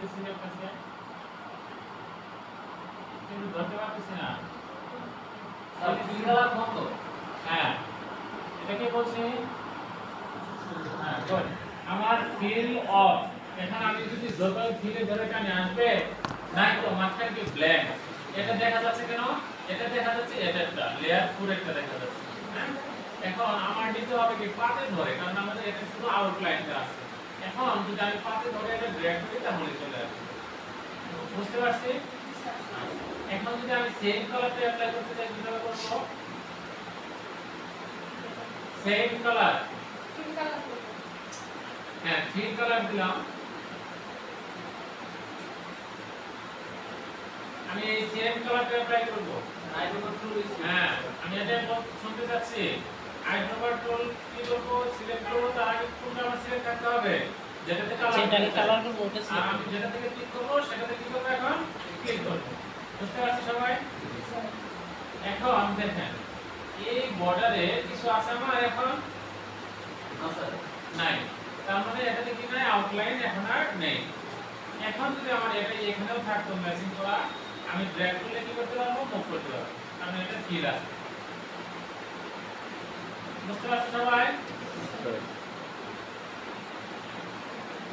ধরতেছি আপনাকে, কিন্তু ধরতে পারতেছি না। হ্যাঁ, এটাকে বলছি হ্যাঁ গুড। আমার ফিল অফ, এখানে আমি যদি যত ফিলে ধরে টানে আসবে নাই তো মাঝখানে কি ব্ল্যাঙ্ক। এটা দেখা যাচ্ছে কেন? এটা দেখা যাচ্ছে এটারটা লেয়ার 4 একটা দেখা যাচ্ছে। হ্যাঁ, এখন আমার নিতে হবে কি পাতে ধরে, কারণ আমাদের এটা শুধু আউটলাইনটা আছে। এখন যদি আমি পাতে ধরে এটা ড্র্যাগ করি তাহলে চলে আসবে। বুঝতে পারছি? এখন যদি আমি সেম কালারটা অ্যাপ্লাই করতে চাই কিভাবে করব? সেম কালার, হ্যাঁ থ্রি কালার দিলাম। আমি এই সেম কালারটা অ্যাপ্লাই করব। হ্যাঁ, আমি এটা শুনতে চাচ্ছি। আইড্রোভার টুল কি করব? সিলেক্ট করব, তার আগে কোনটা আমার সিলেক্ট করতে হবে? যেটাতে কালার করব ওটা সিলেক্ট করব। আমি যেটা থেকে ক্লিক করব সেটাতে কি করব? এখন ক্লিক করব। বুঝতে পারছেন সবাই? এখন দেখেন এই বর্ডারে কিছু আছে আমার এখন নাই, তার মানে এটাতে কি নাই? আউটলাইন এখন আর নেই। এখন যদি আমার এটা এখানেও থাকতো ম্যাচিং করা, আমি ড্র্যাগ করলে কি করতে পারবো? মুভ করতে পারবো, কারণ এটা ফিল আছে। বুঝতে পারছো সবাই?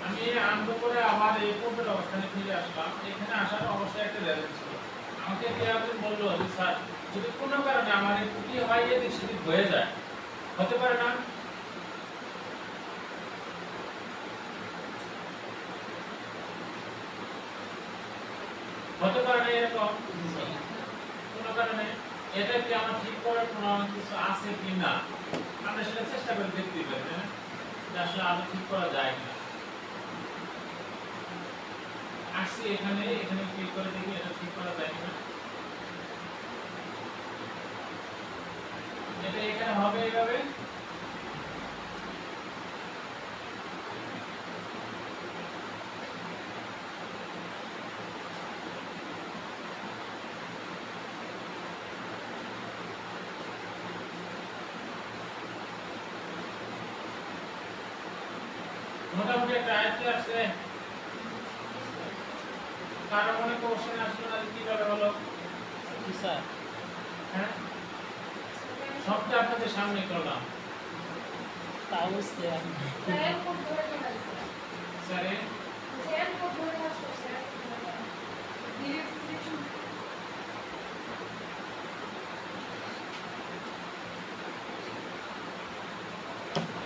আমি আনডু করে আবার এই পূর্বের অবস্থানে ফিরে আসলাম। এখানে আসার অবশ্যই একটা রেজাল্ট ছিল। আমাকে কেউ একজন বললো যে স্যার যদি কোনো কারণে আমার এই পুটি হয় এদিক সেদিক হয়ে যায়, হতে পারে না? হতে পারে না এরকম কোনো কারণে? এটা কি আমার ঠিক করার কোনো কিছু আছে কি না? আমরা সেটা চেষ্টা করে দেখতেই পারি না যে আসলে আদৌ ঠিক করা যায় কিনা। আসছি এখানে, এখানে ক্লিক করে দেখি এটা ঠিক করা যায় কিনা। এটা এখানে হবে এইভাবে। মোটামুটি একটা আয়ত্তে আসছে। কারো মনে কোশ্চেন আসলো না কিভাবে হলো? স্যার হ্যাঁ, সবটা আপনাদের সামনে করলাম। তাও স্যার স্যার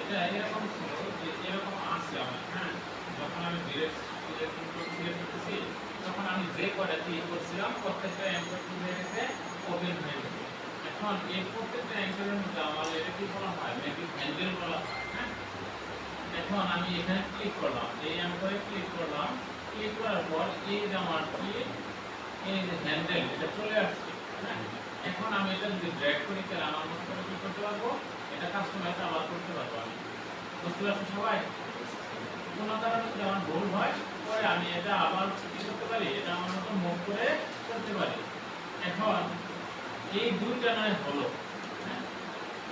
এটা এরকম ছিল যে এরকম আছে আমার। হ্যাঁ, যখন আমি ডিরেক্ট সিলেক্ট করতেছি তখন আমি যে কয়টা ক্লিক করছিলাম প্রত্যেকটা অ্যাঙ্কর হয়ে গেছে, ওপেন হয়ে গেছে। এখন এই প্রত্যেকটা অ্যাঙ্করের মধ্যে আমার এটা কি বলা হয়? ম্যাজিক হ্যান্ডেল বলা হয়। হ্যাঁ, এখন আমি এখানে ক্লিক করলাম, এই অ্যাঙ্করে ক্লিক করলাম। ক্লিক করার পর এই যে আমার কি এই যে হ্যান্ডেল এটা চলে আসছে। হ্যাঁ, এখন আমি এটা যদি ড্র্যাগ করি তাহলে আমার মতো করে কি করতে পারবো? এটা কাস্টমাইজ আবার করতে পারবো আমি। বুঝতে পারছো সবাই? কোনো কারণে যদি আমার ভুল হয় পরে আমি এটা আবার কি করতে পারি? এটা আমার মতো মুভ করে করতে পারি। এখন এই দুইটা নয় হলো, হ্যাঁ,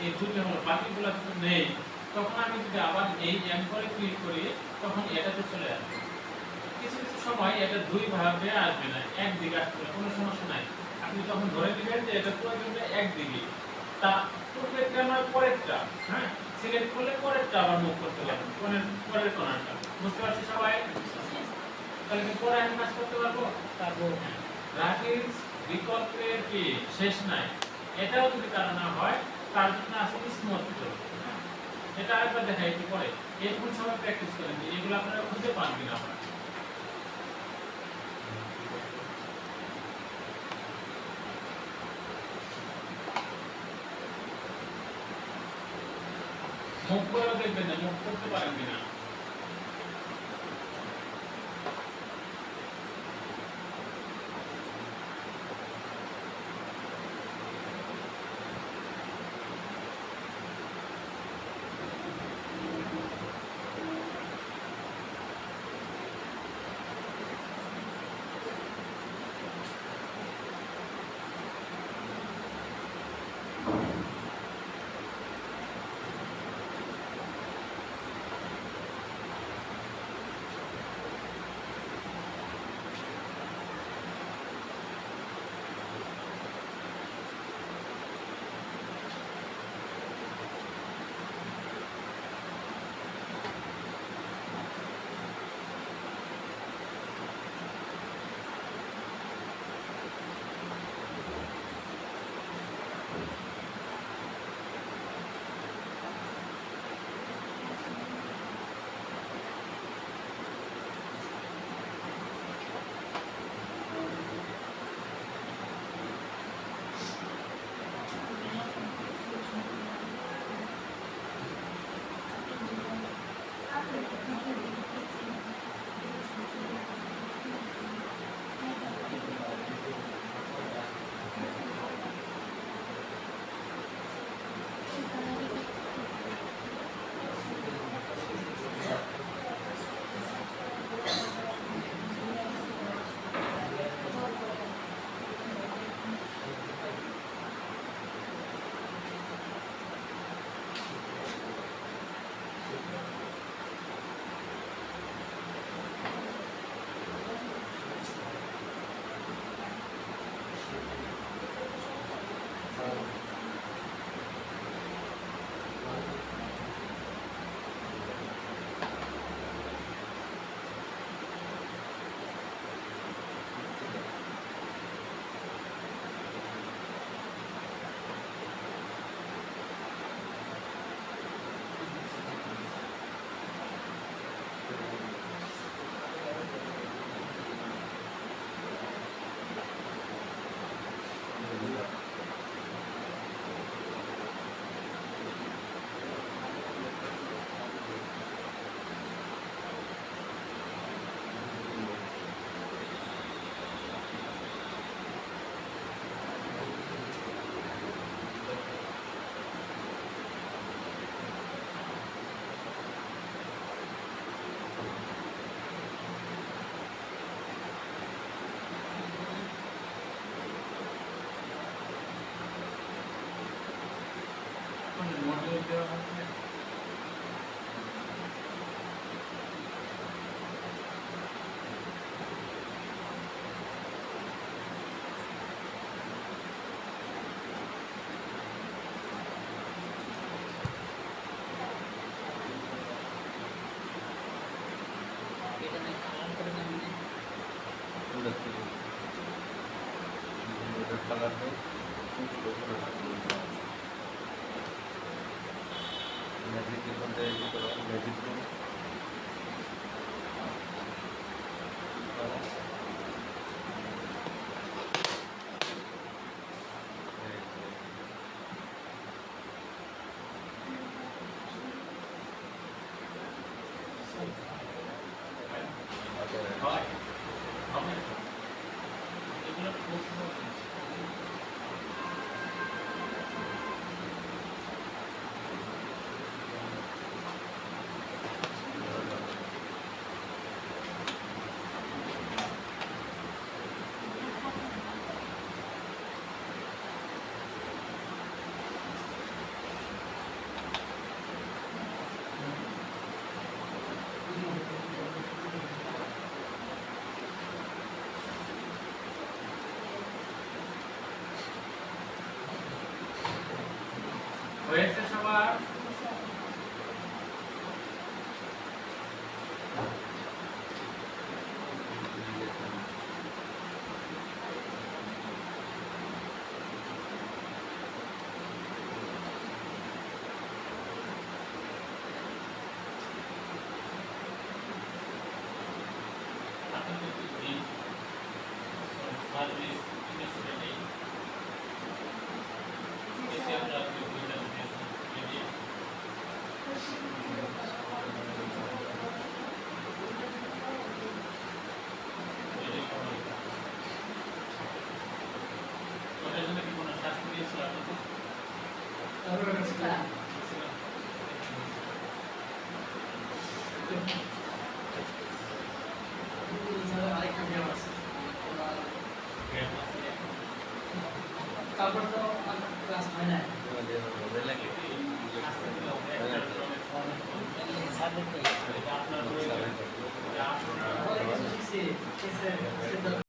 এই দুইটা হলো, বাকিগুলো তো নেই। তখন আমি যদি আবার এই অ্যাঙ্করে ক্লিক করি তখন এটাতে চলে আসবে। কিছু কিছু সময় এটা দুই ভাবে আসবে না, একদিকে আসবে না, কোনো সমস্যা নাই। আপনি তখন ধরে নেবেন যে এটা প্রয়োজনটা একদিকে, তা পূর্বেরটা নয় পরেরটা। হ্যাঁ, সিলেক্ট করলে পরেরটা আবার মুভ করতে পারবেন, পরের কোণাটা। বুঝতে পারছি সবাই? তাহলে কি পরে আমি কাজ করতে পারবো? পারবো। গ্রাফিক্স বিকল্পের কি শেষ নাই। এটাও যদি কারণ না হয় তার জন্য আছে স্মুথ টুল। এটা আরেকবার দেখাই একটু পরে। এই ফুল সময় প্র্যাকটিস করেন যে এগুলো আপনারা খুঁজে পান কিনা আপনারা। মুভ করেও দেখবেন না মুভ করতে পারেন কিনা। দেওয়া হচ্ছে। হয়েছে সবার? তারপর তো ক্লাস হয় না